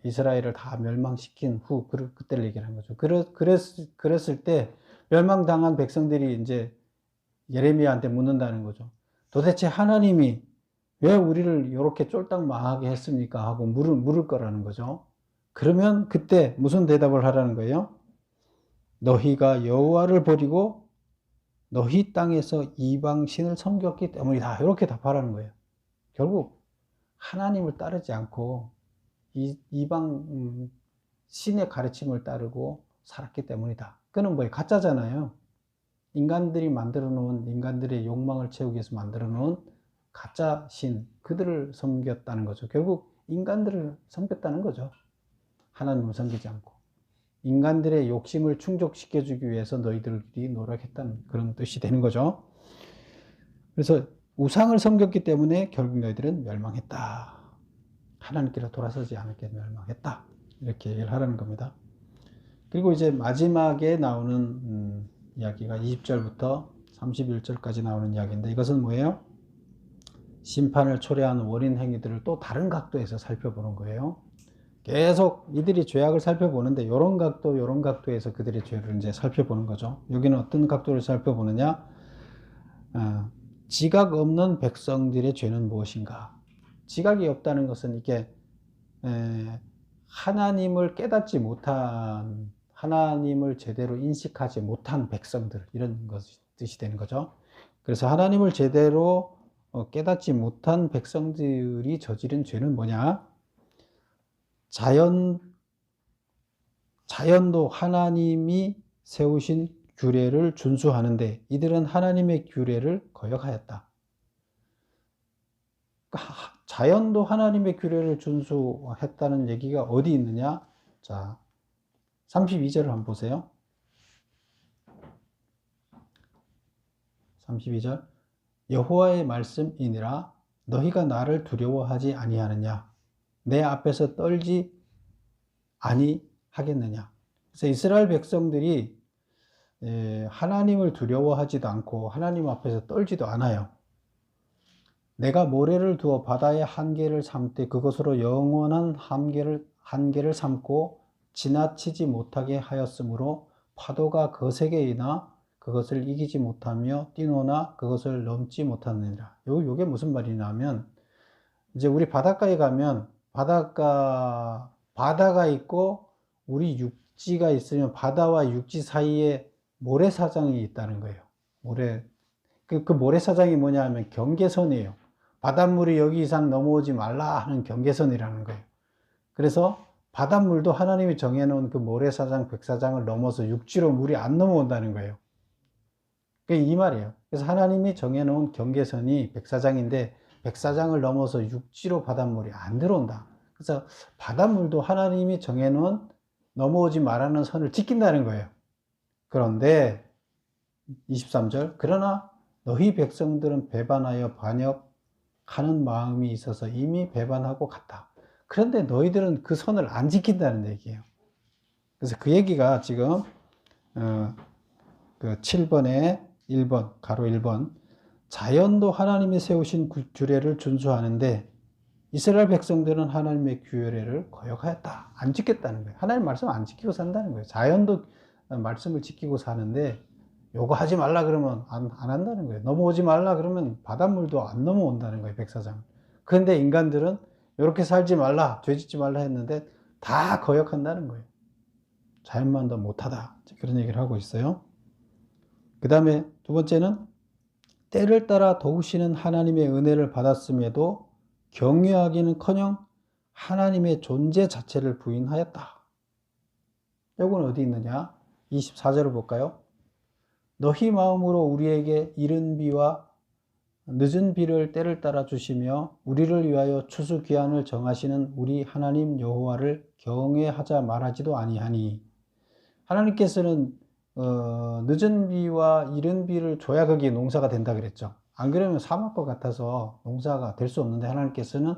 이스라엘을 다 멸망시킨 후, 그때를 얘기를 한 거죠. 그랬을 때 멸망당한 백성들이 이제 예레미야한테 묻는다는 거죠. 도대체 하나님이 왜 우리를 이렇게 쫄딱 망하게 했습니까? 하고 물을 거라는 거죠. 그러면 그때 무슨 대답을 하라는 거예요? 너희가 여호와를 버리고 너희 땅에서 이방신을 섬겼기 때문이다. 이렇게 답하라는 거예요. 결국 하나님을 따르지 않고 이방 신의 가르침을 따르고 살았기 때문이다. 그는 뭐예요? 가짜잖아요. 인간들이 만들어 놓은, 인간들의 욕망을 채우기 위해서 만들어 놓은 가짜 신, 그들을 섬겼다는 거죠. 결국 인간들을 섬겼다는 거죠. 하나님을 섬기지 않고 인간들의 욕심을 충족시켜주기 위해서 너희들이 노력했다는 그런 뜻이 되는 거죠. 그래서 우상을 섬겼기 때문에 결국 너희들은 멸망했다. 하나님께로 돌아서지 않을게 멸망했다. 이렇게 얘기를 하라는 겁니다. 그리고 이제 마지막에 나오는 이야기가 20절부터 31절까지 나오는 이야기인데, 이것은 뭐예요? 심판을 초래하는 원인 행위들을 또 다른 각도에서 살펴보는 거예요. 계속 이들이 죄악을 살펴보는데 이런 각도, 이런 각도에서 그들의 죄를 이제 살펴보는 거죠. 여기는 어떤 각도를 살펴보느냐? 지각 없는 백성들의 죄는 무엇인가? 지각이 없다는 것은 이게 하나님을 깨닫지 못한, 하나님을 제대로 인식하지 못한 백성들, 이런 것이 뜻이 되는 거죠. 그래서 하나님을 제대로 깨닫지 못한 백성들이 저지른 죄는 뭐냐? 자연도 하나님이 세우신 규례를 준수하는데 이들은 하나님의 규례를 거역하였다. 자연도 하나님의 규례를 준수했다는 얘기가 어디 있느냐? 자, 32절을 한번 보세요. 32절. 여호와의 말씀이니라 너희가 나를 두려워하지 아니하느냐? 내 앞에서 떨지 아니하겠느냐? 그래서 이스라엘 백성들이 하나님을 두려워하지도 않고 하나님 앞에서 떨지도 않아요. 내가 모래를 두어 바다의 한계를 삼되 그것으로 영원한 한계를 한계를 삼고 지나치지 못하게 하였으므로 파도가 거세게 이나 그것을 이기지 못하며 뛰노나 그것을 넘지 못하느니라. 요게 무슨 말이냐면, 이제 우리 바닷가에 가면 바다가 있고 우리 육지가 있으면 바다와 육지 사이에 모래사장이 있다는 거예요. 그 모래사장이 뭐냐 하면 경계선이에요. 바닷물이 여기 이상 넘어오지 말라 하는 경계선이라는 거예요. 그래서 바닷물도 하나님이 정해놓은 그 모래사장, 백사장을 넘어서 육지로 물이 안 넘어온다는 거예요. 그게 이 말이에요. 그래서 하나님이 정해놓은 경계선이 백사장인데 백사장을 넘어서 육지로 바닷물이 안 들어온다. 그래서 바닷물도 하나님이 정해놓은 넘어오지 말라는 선을 지킨다는 거예요. 그런데 23절, 그러나 너희 백성들은 배반하여 반역하는 마음이 있어서 이미 배반하고 갔다. 그런데 너희들은 그 선을 안 지킨다는 얘기예요. 그래서 그 얘기가 지금 그 7번에 1번, 가로 1번, 자연도 하나님이 세우신 규례를 준수하는데 이스라엘 백성들은 하나님의 규례를 거역하였다. 안 지켰다는 거예요. 하나님 말씀 안 지키고 산다는 거예요. 자연도 말씀을 지키고 사는데 요거 하지 말라 그러면 안 한다는 거예요. 넘어오지 말라 그러면 바닷물도 안 넘어온다는 거예요, 백사장. 그런데 인간들은 이렇게 살지 말라, 죄짓지 말라 했는데 다 거역한다는 거예요. 자연만도 못하다. 그런 얘기를 하고 있어요. 그 다음에 두 번째는 때를 따라 도우시는 하나님의 은혜를 받았음에도 경외하기는커녕 하나님의 존재 자체를 부인하였다. 이건 어디 있느냐? 24절을 볼까요? 너희 마음으로 우리에게 이른 비와 늦은 비를 때를 따라 주시며 우리를 위하여 추수 기한을 정하시는 우리 하나님 여호와를 경외하자 말하지도 아니하니. 하나님께서는 늦은 비와 이른 비를 줘야 거기에 농사가 된다 그랬죠. 안 그러면 사막과 같아서 농사가 될 수 없는데 하나님께서는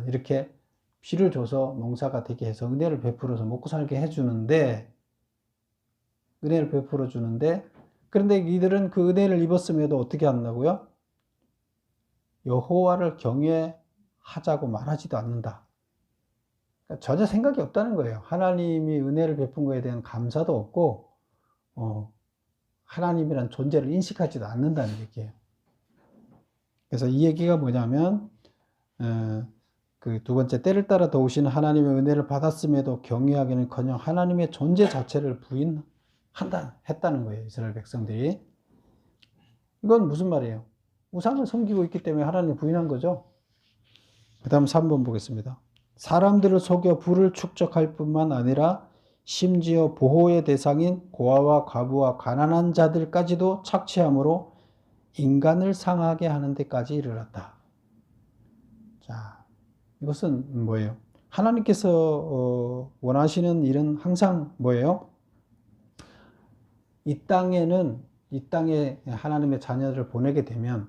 이렇게 비를 줘서 농사가 되게 해서 은혜를 베풀어서 먹고 살게 해주는데, 은혜를 베풀어 주는데, 그런데 이들은 그 은혜를 입었음에도 어떻게 한다고요? 여호와를 경외하자고 말하지도 않는다. 그러니까 전혀 생각이 없다는 거예요. 하나님이 은혜를 베푼 것에 대한 감사도 없고 하나님이란 존재를 인식하지도 않는다는 얘기예요. 그래서 이 얘기가 뭐냐면 그 두 번째, 때를 따라 도우시는 하나님의 은혜를 받았음에도 경외하기는커녕 하나님의 존재 자체를 했다는 거예요, 이스라엘 백성들이. 이건 무슨 말이에요? 우상을 섬기고 있기 때문에 하나님을 부인한 거죠. 그 다음 3번 보겠습니다. 사람들을 속여 부를 축적할 뿐만 아니라 심지어 보호의 대상인 고아와 과부와 가난한 자들까지도 착취함으로 인간을 상하게 하는 데까지 이르렀다. 자, 이것은 뭐예요? 하나님께서 원하시는 일은 항상 뭐예요? 이 땅에 하나님의 자녀를 보내게 되면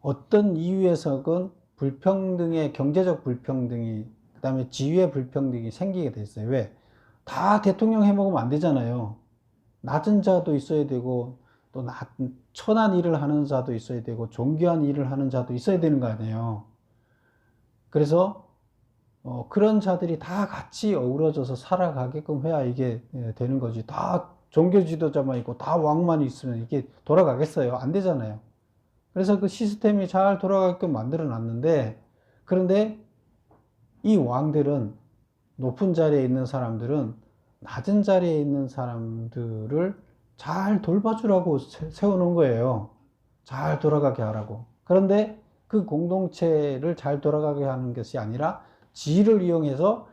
어떤 이유에서건 불평등의, 경제적 불평등이, 그 다음에 지위의 불평등이 생기게 돼 있어요. 왜? 다 대통령 해먹으면 안 되잖아요. 낮은 자도 있어야 되고, 또 천한 일을 하는 자도 있어야 되고, 존귀한 일을 하는 자도 있어야 되는 거 아니에요. 그래서 그런 자들이 다 같이 어우러져서 살아가게끔 해야 이게 되는 거지. 다 종교 지도자만 있고 다 왕만 있으면 이게 돌아가겠어요? 안 되잖아요. 그래서 그 시스템이 잘 돌아가게끔 만들어 놨는데, 그런데 이 왕들은, 높은 자리에 있는 사람들은 낮은 자리에 있는 사람들을 잘 돌봐주라고 세워놓은 거예요. 잘 돌아가게 하라고. 그런데 그 공동체를 잘 돌아가게 하는 것이 아니라 지위를 이용해서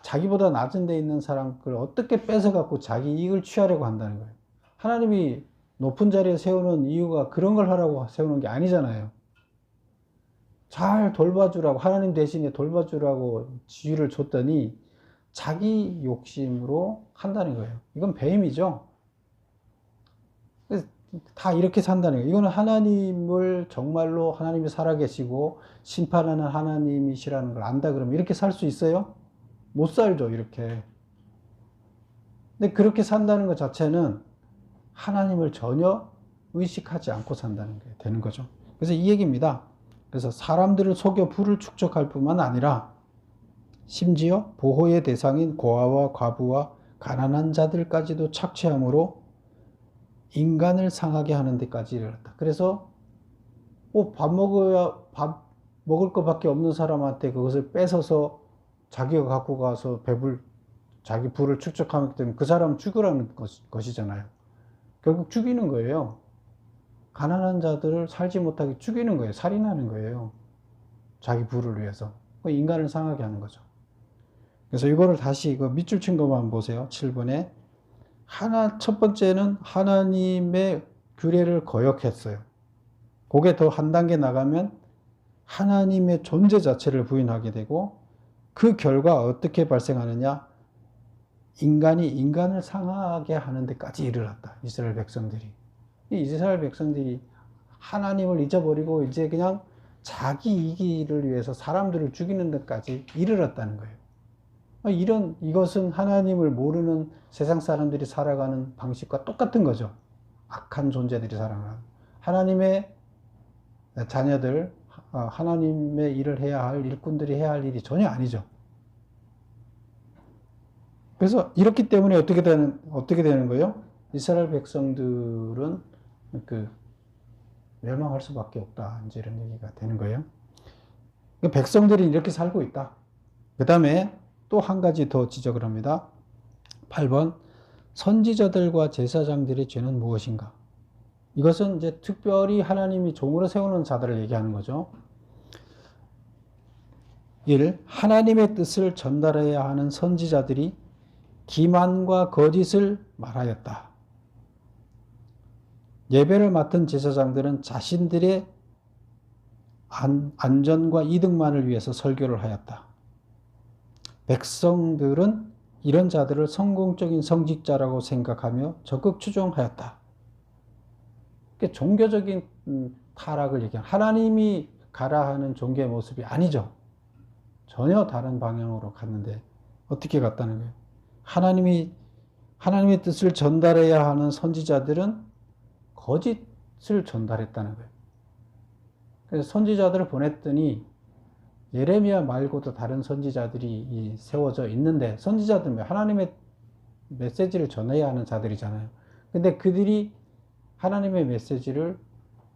자기보다 낮은 데 있는 사람을 어떻게 뺏어갖고 자기 이익을 취하려고 한다는 거예요. 하나님이 높은 자리에 세우는 이유가 그런 걸 하라고 세우는 게 아니잖아요. 잘 돌봐주라고, 하나님 대신에 돌봐주라고 지위를 줬더니 자기 욕심으로 한다는 거예요. 이건 배임이죠. 다 이렇게 산다는 거예요. 이거는 하나님을 정말로 하나님이 살아계시고 심판하는 하나님이시라는 걸 안다 그러면 이렇게 살 수 있어요? 못 살죠, 이렇게. 근데 그렇게 산다는 것 자체는 하나님을 전혀 의식하지 않고 산다는 게 되는 거죠. 그래서 이 얘기입니다. 그래서 사람들을 속여 부를 축적할 뿐만 아니라 심지어 보호의 대상인 고아와 과부와 가난한 자들까지도 착취함으로 인간을 상하게 하는 데까지 이르렀다. 그래서 밥 먹을 것밖에 없는 사람한테 그것을 뺏어서 자기가 갖고 가서 자기 부를 축적하기 때문에 그 사람 죽으라는 것이잖아요. 결국 죽이는 거예요. 가난한 자들을 살지 못하게 죽이는 거예요. 살인하는 거예요. 자기 부를 위해서. 인간을 상하게 하는 거죠. 그래서 이거를 다시 밑줄 친 것만 보세요. 7번에. 첫 번째는 하나님의 규례를 거역했어요. 그게 더 한 단계 나가면 하나님의 존재 자체를 부인하게 되고, 그 결과 어떻게 발생하느냐? 인간이 인간을 상하게 하는 데까지 이르렀다. 이스라엘 백성들이. 이 이스라엘 백성들이 하나님을 잊어버리고 이제 그냥 자기 이기를 위해서 사람들을 죽이는 데까지 이르렀다는 거예요. 이것은 하나님을 모르는 세상 사람들이 살아가는 방식과 똑같은 거죠. 악한 존재들이 살아가는. 하나님의 자녀들, 하나님의 일을 해야 할 일꾼들이 해야 할 일이 전혀 아니죠. 그래서 이렇기 때문에 어떻게 되는 거예요? 이스라엘 백성들은 멸망할 수밖에 없다. 이제 이런 얘기가 되는 거예요. 백성들이 이렇게 살고 있다. 그 다음에 또 한 가지 더 지적을 합니다. 8번. 선지자들과 제사장들의 죄는 무엇인가? 이것은 이제 특별히 하나님이 종으로 세우는 자들을 얘기하는 거죠. 1. 하나님의 뜻을 전달해야 하는 선지자들이 기만과 거짓을 말하였다. 예배를 맡은 제사장들은 자신들의 안전과 이득만을 위해서 설교를 하였다. 백성들은 이런 자들을 성공적인 성직자라고 생각하며 적극 추종하였다. 종교적인 타락을 얘기하는, 하나님이 가라 하는 종교의 모습이 아니죠. 전혀 다른 방향으로 갔는데 어떻게 갔다는 거예요? 하나님의 뜻을 전달해야 하는 선지자들은 거짓을 전달했다는 거예요. 그래서 선지자들을 보냈더니 예레미야 말고도 다른 선지자들이 세워져 있는데, 선지자들은 하나님의 메시지를 전해야 하는 자들이잖아요. 근데 그들이 하나님의 메시지를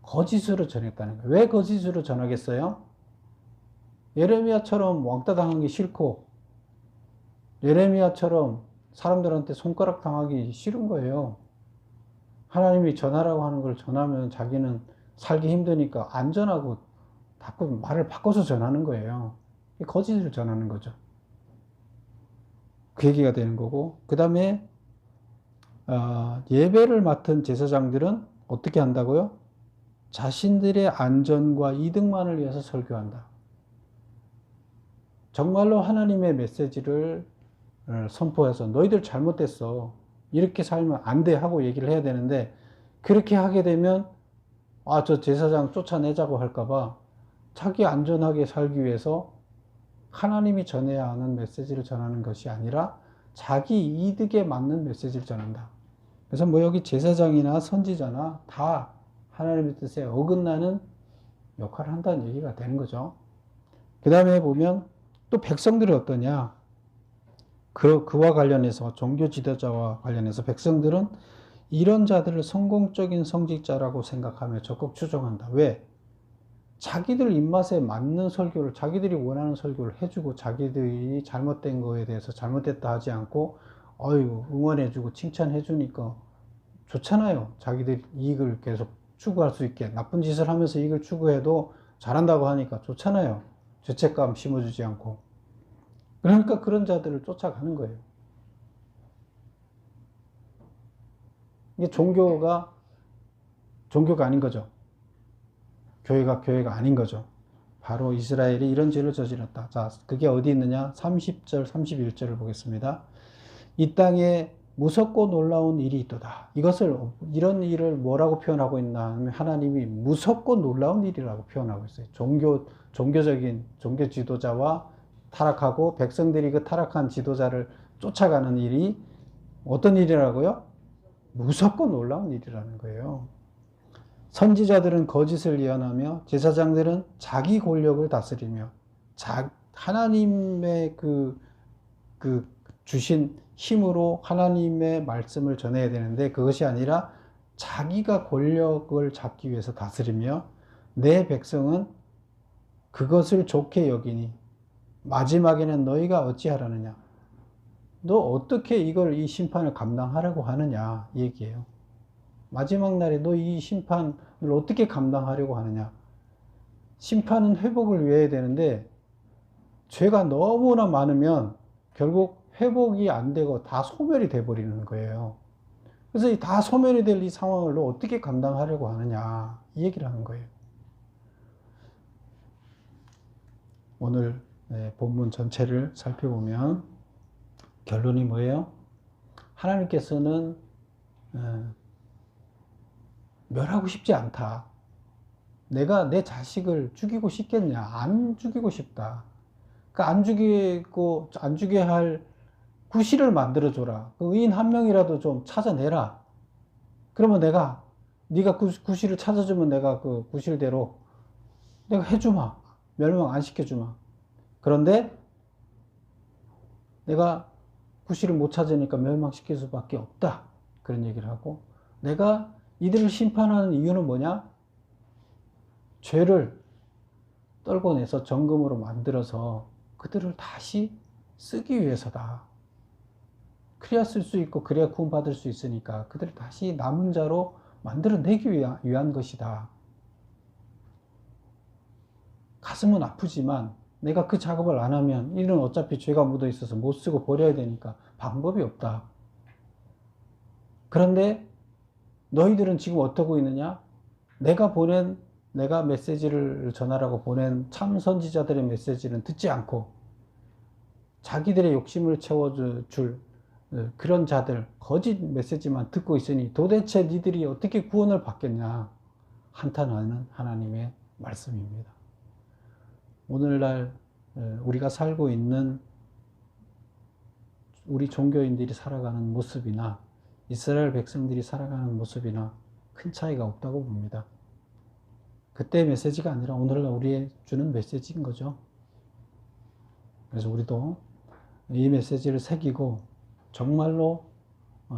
거짓으로 전했다는 거예요. 왜 거짓으로 전하겠어요? 예레미야처럼 왕따 당하기 싫고, 예레미야처럼 사람들한테 손가락 당하기 싫은 거예요. 하나님이 전하라고 하는 걸 전하면 자기는 살기 힘드니까 안전하고 자꾸 말을 바꿔서 전하는 거예요. 거짓을 전하는 거죠. 그 얘기가 되는 거고, 그 다음에 예배를 맡은 제사장들은 어떻게 한다고요? 자신들의 안전과 이득만을 위해서 설교한다. 정말로 하나님의 메시지를 선포해서 너희들 잘못됐어, 이렇게 살면 안 돼 하고 얘기를 해야 되는데, 그렇게 하게 되면 저 제사장 쫓아내자고 할까봐 자기 안전하게 살기 위해서 하나님이 전해야 하는 메시지를 전하는 것이 아니라 자기 이득에 맞는 메시지를 전한다. 그래서 여기 제사장이나 선지자나 다 하나님의 뜻에 어긋나는 역할을 한다는 얘기가 되는 거죠. 그 다음에 보면 또 백성들은 어떠냐? 그와 관련해서, 종교 지도자와 관련해서 백성들은 이런 자들을 성공적인 성직자라고 생각하며 적극 추종한다. 왜? 자기들 입맛에 맞는 설교를, 자기들이 원하는 설교를 해주고, 자기들이 잘못된 거에 대해서 잘못됐다 하지 않고 응원해주고 칭찬해주니까 좋잖아요. 자기들 이익을 계속 추구할 수 있게, 나쁜 짓을 하면서 이익을 추구해도 잘한다고 하니까 좋잖아요. 죄책감 심어주지 않고. 그러니까 그런 자들을 쫓아가는 거예요. 이게 종교가 아닌 거죠. 교회가 아닌 거죠. 바로 이스라엘이 이런 죄를 저질렀다. 자, 그게 어디 있느냐? 30절, 31절을 보겠습니다. 이 땅에 무섭고 놀라운 일이 있도다. 이런 일을 뭐라고 표현하고 있나 하면 하나님이 무섭고 놀라운 일이라고 표현하고 있어요. 종교 지도자와 타락하고 백성들이 그 타락한 지도자를 쫓아가는 일이 어떤 일이라고요? 무섭고 놀라운 일이라는 거예요. 선지자들은 거짓을 예언하며 제사장들은 자기 권력을 다스리며 하나님의 그 주신 힘으로 하나님의 말씀을 전해야 되는데 그것이 아니라 자기가 권력을 잡기 위해서 다스리며 내 백성은 그것을 좋게 여기니 마지막에는 너희가 어찌하라느냐. 너 어떻게 이 심판을 감당하려고 하느냐 이 얘기예요. 마지막 날에 너 이 심판을 어떻게 감당하려고 하느냐. 심판은 회복을 위해야 되는데 죄가 너무나 많으면 결국 회복이 안 되고 다 소멸이 돼 버리는 거예요. 그래서 이 다 소멸이 될 이 상황을 너 어떻게 감당하려고 하느냐 이 얘기를 하는 거예요. 오늘 본문 전체를 살펴보면 결론이 뭐예요? 하나님께서는 멸하고 싶지 않다. 내가 내 자식을 죽이고 싶겠냐? 안 죽이고 싶다. 그러니까 안 죽게 할 구실을 만들어줘라. 그 의인 한 명이라도 좀 찾아내라. 그러면 네가 구실을 찾아주면 내가 그 구실대로 내가 해주마. 멸망 안 시켜주마. 그런데 내가 구실을 못 찾으니까 멸망시킬 수밖에 없다. 그런 얘기를 하고 내가 이들을 심판하는 이유는 뭐냐? 죄를 떨궈내서 정금으로 만들어서 그들을 다시 쓰기 위해서다. 그래야 쓸 수 있고 그래야 구원받을 수 있으니까 그들을 다시 남은 자로 만들어내기 위한 것이다. 가슴은 아프지만 내가 그 작업을 안 하면 이는 어차피 죄가 묻어 있어서 못 쓰고 버려야 되니까 방법이 없다. 그런데 너희들은 지금 어떠고 있느냐? 내가 메시지를 전하라고 보낸 참 선지자들의 메시지는 듣지 않고 자기들의 욕심을 채워줄 그런 자들, 거짓 메시지만 듣고 있으니 도대체 니들이 어떻게 구원을 받겠냐? 한탄하는 하나님의 말씀입니다. 오늘날 우리가 살고 있는 우리 종교인들이 살아가는 모습이나 이스라엘 백성들이 살아가는 모습이나 큰 차이가 없다고 봅니다. 그때의 메시지가 아니라 오늘날 우리의 주는 메시지인 거죠. 그래서 우리도 이 메시지를 새기고 정말로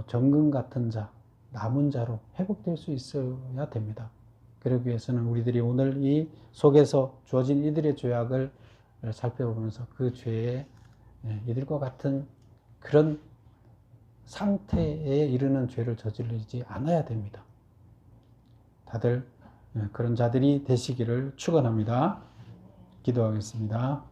정금 같은 자, 남은 자로 회복될 수 있어야 됩니다. 그러기 위해서는 우리들이 오늘 이 속에서 주어진 이들의 죄악을 살펴보면서 그 죄에 이들과 같은 그런 상태에 이르는 죄를 저지르지 않아야 됩니다. 다들 그런 자들이 되시기를 축원합니다. 기도하겠습니다.